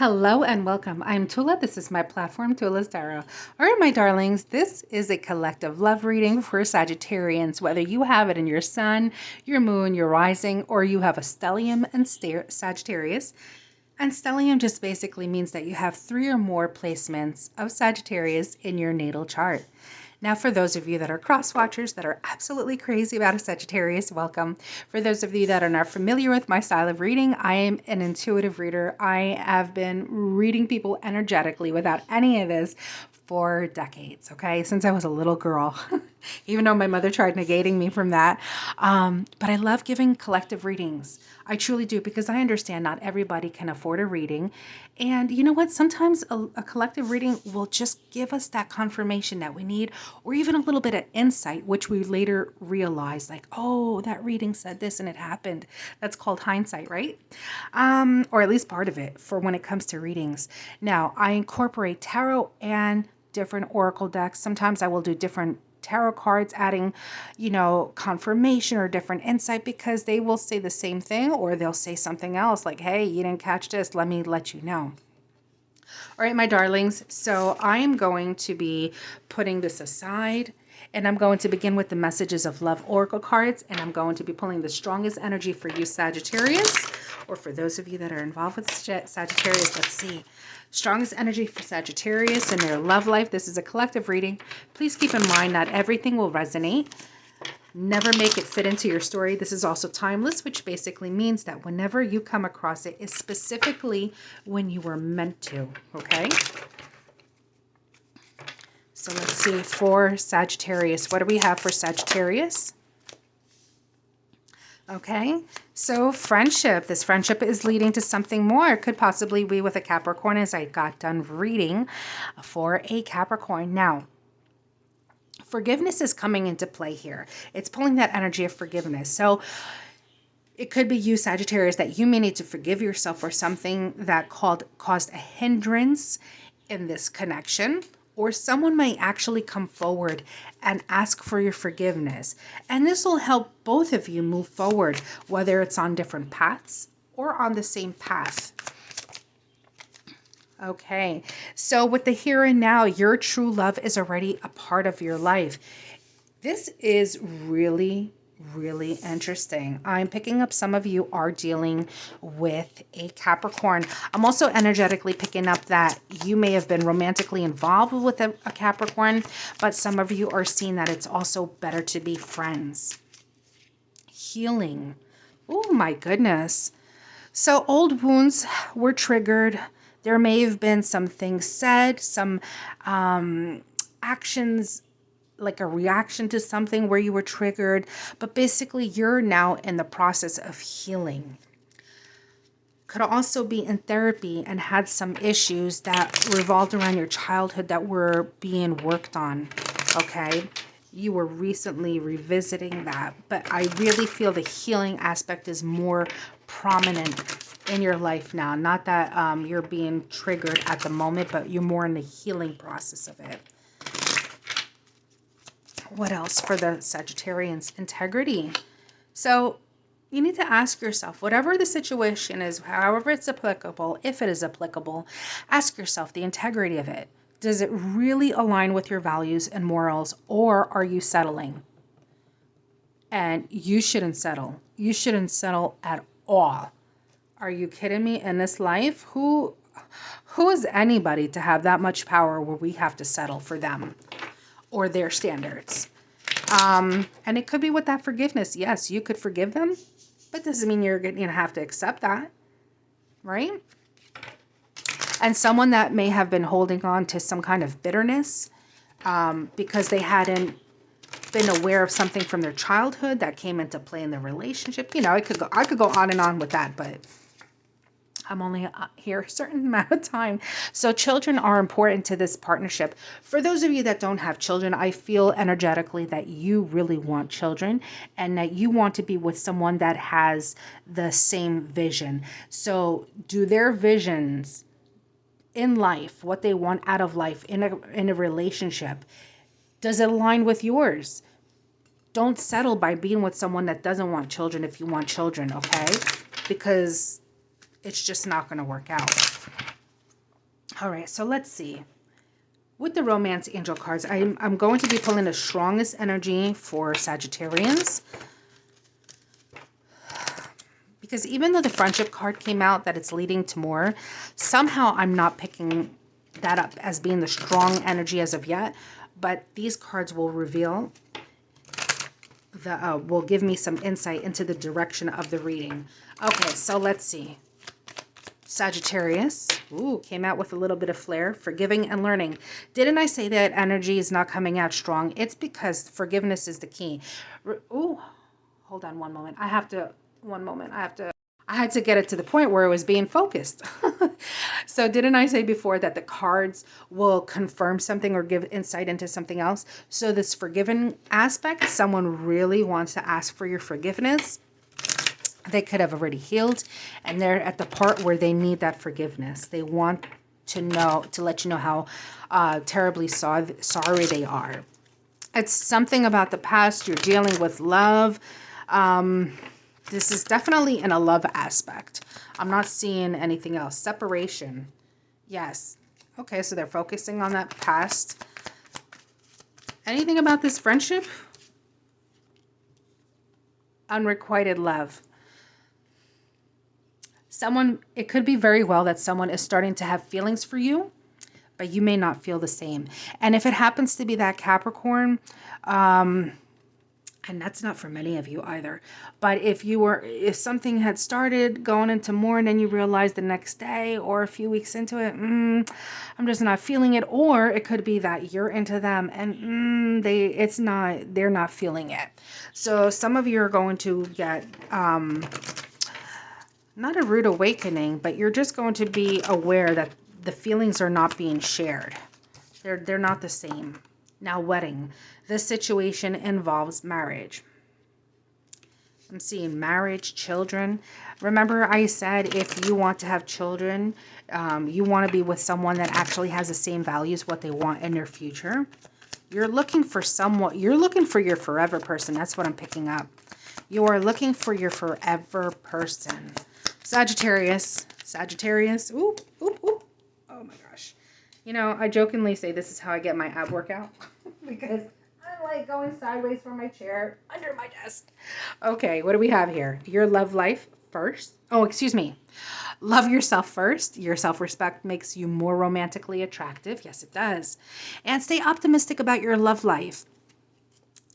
Hello and welcome. I'm Tula. This is my platform, Tula Tarot. All right, my darlings, this is a collective love reading for Sagittarians, whether you have it in your sun, your moon, your rising, or you have a stellium and Sagittarius. And stellium just basically means that you have 3 or more placements of Sagittarius in your natal chart. Now, for those of you that are cross watchers that are absolutely crazy about a Sagittarius, welcome. For those of you that are not familiar with my style of reading, I am an intuitive reader. I have been reading people energetically without any of this for decades, okay? Since I was a little girl, even though my mother tried negating me from that. But I love giving collective readings. I truly do, because I understand not everybody can afford a reading. And you know what? Sometimes a collective reading will just give us that confirmation that we need, or even a little bit of insight, which we later realize, like, oh, that reading said this and it happened. That's called hindsight, right? Or at least part of it for when it comes to readings. Now, I incorporate tarot and different oracle decks. Sometimes I will do different tarot cards, adding, confirmation or different insight, because they will say the same thing or they'll say something else like, hey, you didn't catch this. Let me let you know. All right, my darlings. So I am going to be putting this aside, and I'm going to begin with the messages of love oracle cards, and I'm going to be pulling the strongest energy for you, Sagittarius, or for those of you that are involved with Sagittarius. Let's see. Strongest energy for Sagittarius and their love life. This is a collective reading. Please keep in mind not everything will resonate. Never make it fit into your story. This is also timeless, which basically means that whenever you come across it is specifically when you were meant to, okay? So let's see, for Sagittarius, what do we have for Sagittarius? Okay, so friendship. This friendship is leading to something more. It could possibly be with a Capricorn, as I got done reading for a Capricorn. Now, forgiveness is coming into play here. It's pulling that energy of forgiveness. So it could be you, Sagittarius, that you may need to forgive yourself for something that caused a hindrance in this connection. Or someone may actually come forward and ask for your forgiveness. And this will help both of you move forward, whether it's on different paths or on the same path. Okay, so with the here and now, your true love is already a part of your life. This is really interesting. I'm picking up some of you are dealing with a Capricorn. I'm also energetically picking up that you may have been romantically involved with a Capricorn, but some of you are seeing that it's also better to be friends. Healing. Oh my goodness. So old wounds were triggered. There may have been some things said, some actions, like a reaction to something where you were triggered, but basically you're now in the process of healing. Could also be in therapy and had some issues that revolved around your childhood that were being worked on, okay? You were recently revisiting that, but I really feel the healing aspect is more prominent in your life now. Not that you're being triggered at the moment, but you're more in the healing process of it. What else for the Sagittarians? Integrity. So you need to ask yourself, whatever the situation is, however it's applicable, if it is applicable, ask yourself the integrity of it. Does it really align with your values and morals, or are you settling? And you shouldn't settle. You shouldn't settle at all. Are you kidding me? In this life, who is anybody to have that much power where we have to settle for them or their standards? And it could be with that forgiveness. Yes, you could forgive them, but doesn't mean you're going to have to accept that, right? And someone that may have been holding on to some kind of bitterness because they hadn't been aware of something from their childhood that came into play in the relationship. I could go on and on with that, but I'm only here a certain amount of time. So children are important to this partnership. For those of you that don't have children, I feel energetically that you really want children and that you want to be with someone that has the same vision. So do their visions in life, what they want out of life in a relationship, does it align with yours? Don't settle by being with someone that doesn't want children if you want children, okay? Because it's just not going to work out. All right, so let's see. With the romance angel cards, I'm going to be pulling the strongest energy for Sagittarians. Because even though the friendship card came out that it's leading to more, somehow I'm not picking that up as being the strong energy as of yet. But these cards will reveal, will give me some insight into the direction of the reading. Okay, so let's see. Sagittarius, ooh, came out with a little bit of flair, forgiving and learning. Didn't I say that energy is not coming out strong? It's because forgiveness is the key. Ooh, hold on one moment. I had to get it to the point where it was being focused. So didn't I say before that the cards will confirm something or give insight into something else? So this forgiven aspect, someone really wants to ask for your forgiveness. They could have already healed, and they're at the part where they need that forgiveness. They want to know, to let you know how terribly sorry they are. It's something about the past. You're dealing with love. This is definitely in a love aspect. I'm not seeing anything else. Separation. Yes. Okay, so they're focusing on that past. Anything about this friendship? Unrequited love. It could be very well that someone is starting to have feelings for you, but you may not feel the same. And if it happens to be that Capricorn, and that's not for many of you either, but if something had started going into more and then you realize the next day or a few weeks into it, I'm just not feeling it. Or it could be that you're into them and they're not feeling it. So some of you are going to get, not a rude awakening, but you're just going to be aware that the feelings are not being shared. They're not the same. Now, wedding. This situation involves marriage. I'm seeing marriage, children. Remember I said if you want to have children, you want to be with someone that actually has the same values, what they want in their future. You're looking for your forever person. That's what I'm picking up. You are looking for your forever person. Sagittarius. Oop, oop, oop. Oh my gosh. You know, I jokingly say this is how I get my ab workout. Because I like going sideways from my chair under my desk. Okay, what do we have here? Your love life first. Oh, excuse me. Love yourself first. Your self-respect makes you more romantically attractive. Yes, it does. And stay optimistic about your love life.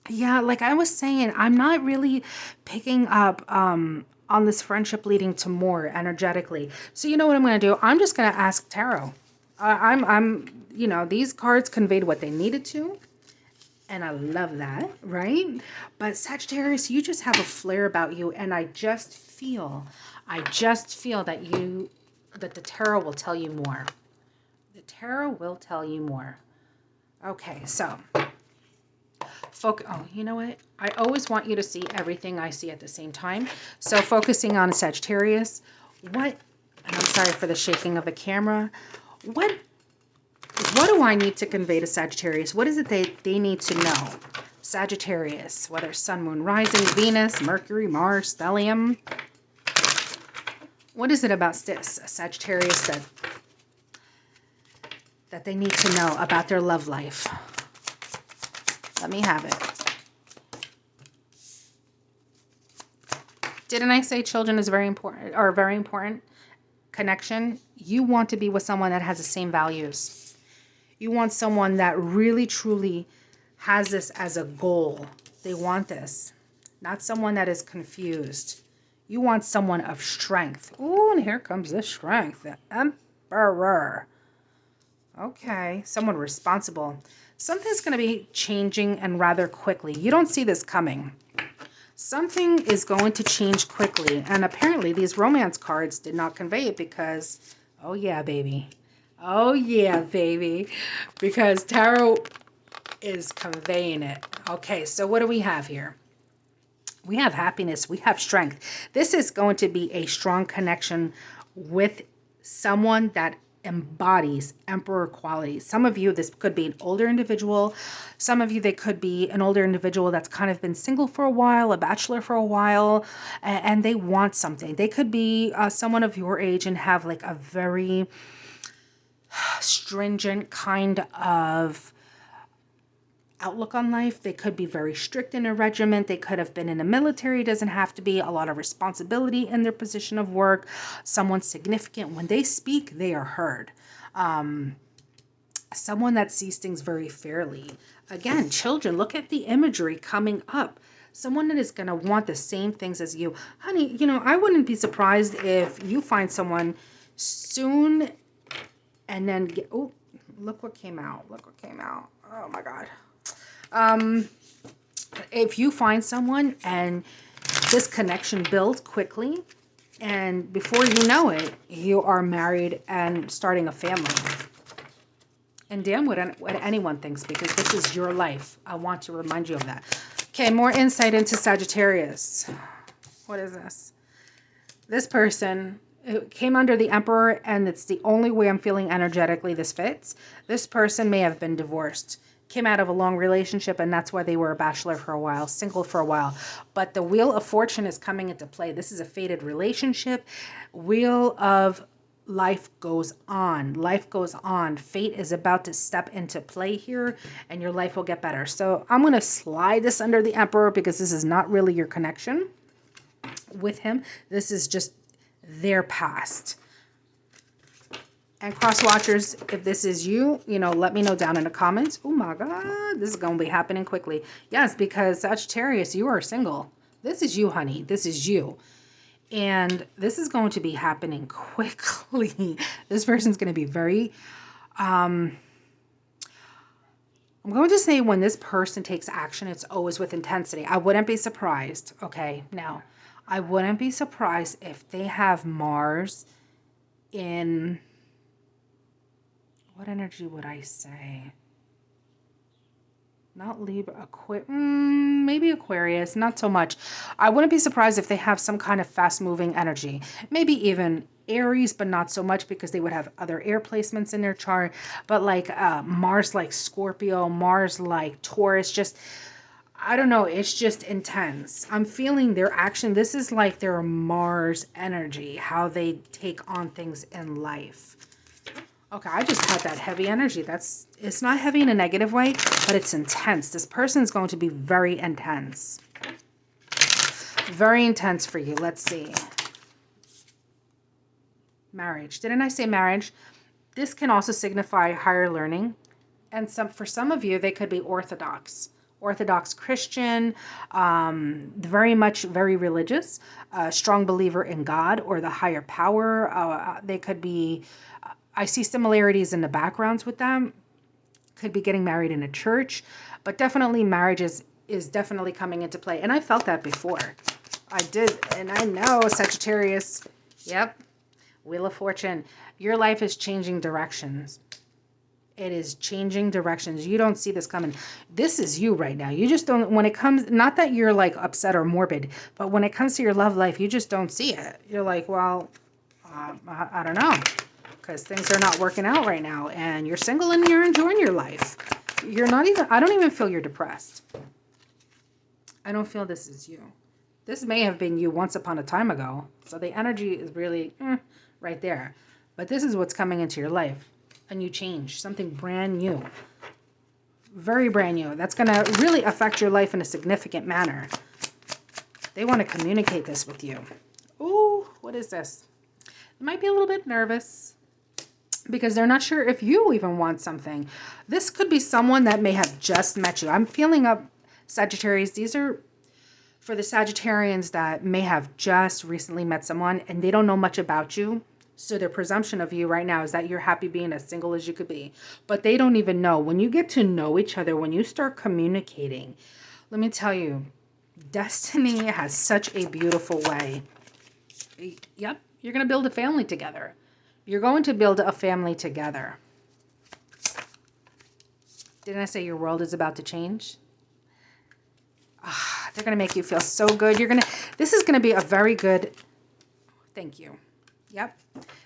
Yeah, like I was saying, I'm not really picking up on this friendship leading to more energetically. So you know what I'm going to do? I'm just going to ask tarot. These cards conveyed what they needed to. And I love that, right? But Sagittarius, you just have a flair about you. And I just feel that the tarot will tell you more. The tarot will tell you more. Okay, so you know what? I always want you to see everything I see at the same time. So focusing on Sagittarius, and I'm sorry for the shaking of the camera. What do I need to convey to Sagittarius? What is it they need to know? Sagittarius, whether Sun, Moon, Rising, Venus, Mercury, Mars, stellium. What is it about this Sagittarius that they need to know about their love life? Let me have it. Didn't I say children is very important, or very important? Connection. You want to be with someone that has the same values. You want someone that really, truly has this as a goal. They want this. Not someone that is confused. You want someone of strength. Ooh, and here comes the strength. The Emperor. Okay, someone responsible. Something's going to be changing and rather quickly. You don't see this coming. Something is going to change quickly. And apparently these romance cards did not convey it because, oh yeah, baby. Oh yeah, baby. Because tarot is conveying it. Okay, so what do we have here? We have happiness. We have strength. This is going to be a strong connection with someone that embodies emperor qualities. Some of you, this could be an older individual. Some of you, they could be an older individual that's kind of been single for a while, a bachelor for a while, and they want something. They could be someone of your age and have like a very stringent kind of outlook on life. They could be very strict in a regiment. They could have been in the military. It doesn't have to be. A lot of responsibility in their position of work. Someone significant. When they speak, they are heard. Someone that sees things very fairly. Again, children, look at the imagery coming up. Someone that is going to want the same things as you. Honey, I wouldn't be surprised if you find someone soon and then get, oh, look what came out. Look what came out. Oh my God. If you find someone and this connection builds quickly, and before you know it, you are married and starting a family. And damn what anyone thinks, because this is your life. I want to remind you of that. Okay, more insight into Sagittarius. What is this? This person, it came under the Emperor, and it's the only way I'm feeling energetically this fits. This person may have been divorced. Came out of a long relationship, and that's why they were a bachelor for a while, single for a while. But the Wheel of Fortune is coming into play. This is a fated relationship. Wheel of life goes on. Life goes on. Fate is about to step into play here, and your life will get better. So I'm going to slide this under the Emperor, because this is not really your connection with him. This is just their past. And cross watchers, if this is you, let me know down in the comments. Oh my God, this is going to be happening quickly. Yes, because Sagittarius, you are single. This is you, honey. This is you. And this is going to be happening quickly. This person's going to be very, I'm going to say when this person takes action, it's always with intensity. I wouldn't be surprised. Okay, now, I wouldn't be surprised if they have Mars in... What energy would I say? Not Libra, maybe Aquarius, not so much. I wouldn't be surprised if they have some kind of fast-moving energy. Maybe even Aries, but not so much, because they would have other air placements in their chart. But like Mars like Scorpio, Mars like Taurus, just, I don't know, it's just intense. I'm feeling their action. This is like their Mars energy, how they take on things in life. Okay, I just had that heavy energy. It's not heavy in a negative way, but it's intense. This person is going to be very intense. Very intense for you. Let's see. Marriage. Didn't I say marriage? This can also signify higher learning. And for some of you, they could be Orthodox. Orthodox Christian, very religious, strong believer in God or the higher power. They could be... I see similarities in the backgrounds with them. Could be getting married in a church, but definitely marriage is definitely coming into play. And I felt that before. I did, and I know, Sagittarius. Yep. Wheel of Fortune. Your life is changing directions. It is changing directions. You don't see this coming. This is you right now. You just don't, when it comes, not that you're like upset or morbid, but when it comes to your love life, you just don't see it. You're like, well, I don't know. Because things are not working out right now, and you're single and you're enjoying your life. You're not even, I don't even feel you're depressed. I don't feel this is you. This may have been you once upon a time ago. So the energy is really right there. But this is what's coming into your life. A new change, something brand new. Very brand new. That's going to really affect your life in a significant manner. They want to communicate this with you. Ooh, what is this? They might be a little bit nervous, because they're not sure if you even want something. This could be someone that may have just met you. I'm feeling up Sagittarius. These are for the Sagittarians that may have just recently met someone and they don't know much about you. So their presumption of you right now is that you're happy being as single as you could be. But they don't even know. When you get to know each other, when you start communicating, let me tell you, destiny has such a beautiful way. Yep, you're going to build a family together. You're going to build a family together. Didn't I say your world is about to change? They're going to make you feel so good. This is going to be a very good, thank you. Yep.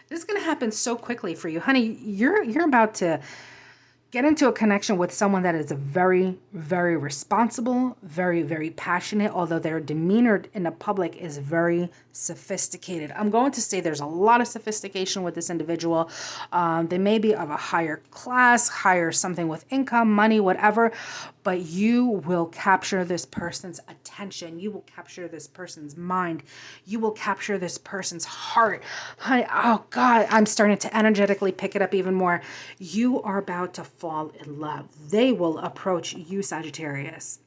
This is going to happen so quickly for you. Honey, you're about to Get into a connection with someone that is a very, very responsible, very, very passionate, although their demeanor in the public is very sophisticated. I'm going to say there's a lot of sophistication with this individual. They may be of a higher class, higher something with income, money, whatever, but you will capture this person's attention. You will capture this person's mind. You will capture this person's heart. Honey, oh God, I'm starting to energetically pick it up even more. You are about to fall in love. They will approach you, Sagittarius.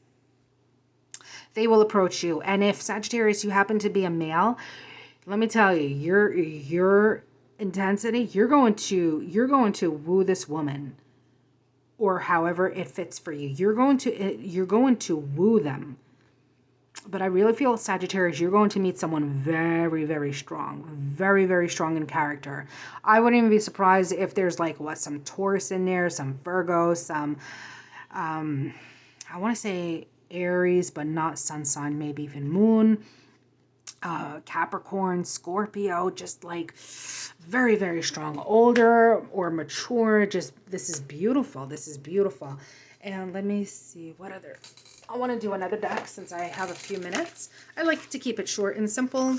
They will approach you. And if Sagittarius, you happen to be a male, let me tell you, your intensity, you're going to woo this woman, or however it fits for you. You're going to woo them. But I really feel, Sagittarius, you're going to meet someone very, very strong. Very, very strong in character. I wouldn't even be surprised if there's like, some Taurus in there, some Virgo, some, I want to say Aries, but not sun sign, maybe even moon. Capricorn, Scorpio, just like very, very strong, older or mature. Just, this is beautiful. This is beautiful. And let me see what other, I want to do another deck since I have a few minutes. I like to keep it short and simple,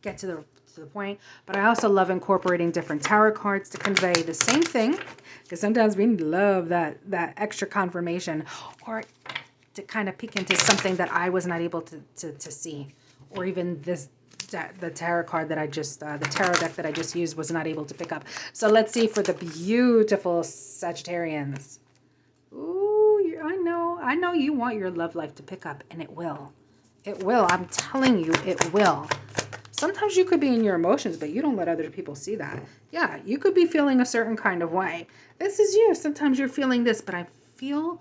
get to the point, but I also love incorporating different tarot cards to convey the same thing, because sometimes we love that extra confirmation, or to kind of peek into something that I was not able to see, or even the tarot card that I just, the tarot deck that I just used was not able to pick up. So let's see for the beautiful Sagittarians. Ooh, I know you want your love life to pick up, and it will. It will. I'm telling you, it will. Sometimes you could be in your emotions, but you don't let other people see that. Yeah, you could be feeling a certain kind of way. This is you. Sometimes you're feeling this, but I feel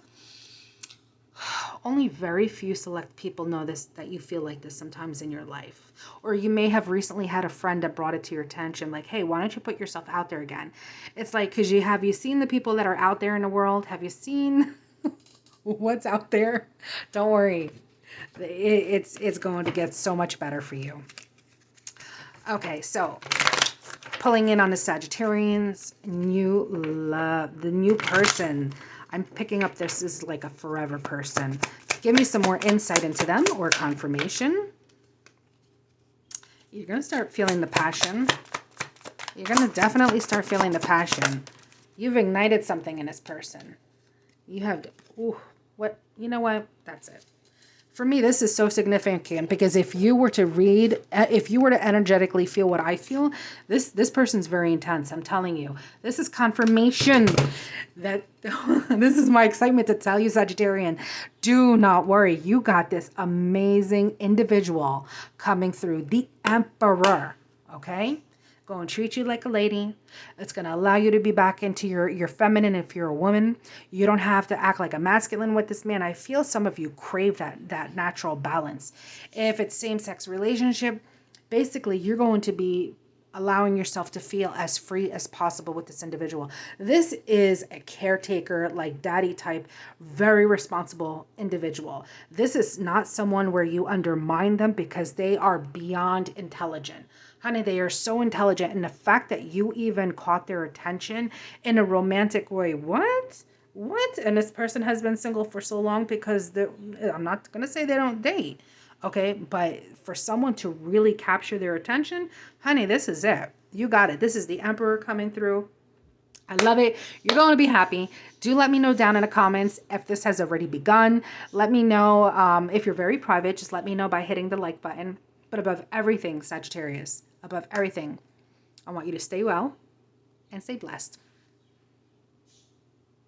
only very few select people know this, that you feel like this sometimes in your life. Or you may have recently had a friend that brought it to your attention, like, hey, why don't you put yourself out there again? It's like, because have you seen the people that are out there in the world? Have you seen what's out there? Don't worry. It's going to get so much better for you. Okay, so pulling in on the Sagittarians, new love, the new person. I'm picking up this is like a forever person. Give me some more insight into them or confirmation. You're going to start feeling the passion. You're going to definitely start feeling the passion. You've ignited something in this person. You have, you know what? That's it. For me, this is so significant because if you were to read, if you were to energetically feel what I feel, this person's very intense. I'm telling you, this is confirmation that this is my excitement to tell you, Sagittarian, do not worry. You got this amazing individual coming through, the Emperor. Okay. Go and treat you like a lady. It's going to allow you to be back into your feminine if you're a woman. You don't have to act like a masculine with this man. I feel some of you crave that natural balance. If it's same-sex relationship, basically you're going to be allowing yourself to feel as free as possible with this individual. This is a caretaker, like daddy type, very responsible individual. This is not someone where you undermine them because they are beyond intelligent. Honey, they are so intelligent, and the fact that you even caught their attention in a romantic way, what? And this person has been single for so long because I'm not going to say they don't date, okay? But for someone to really capture their attention, honey, this is it. You got it. This is the Emperor coming through. I love it. You're going to be happy. Do let me know down in the comments if this has already begun. Let me know if you're very private. Just let me know by hitting the like button. But above everything, Sagittarius, above everything, I want you to stay well and stay blessed.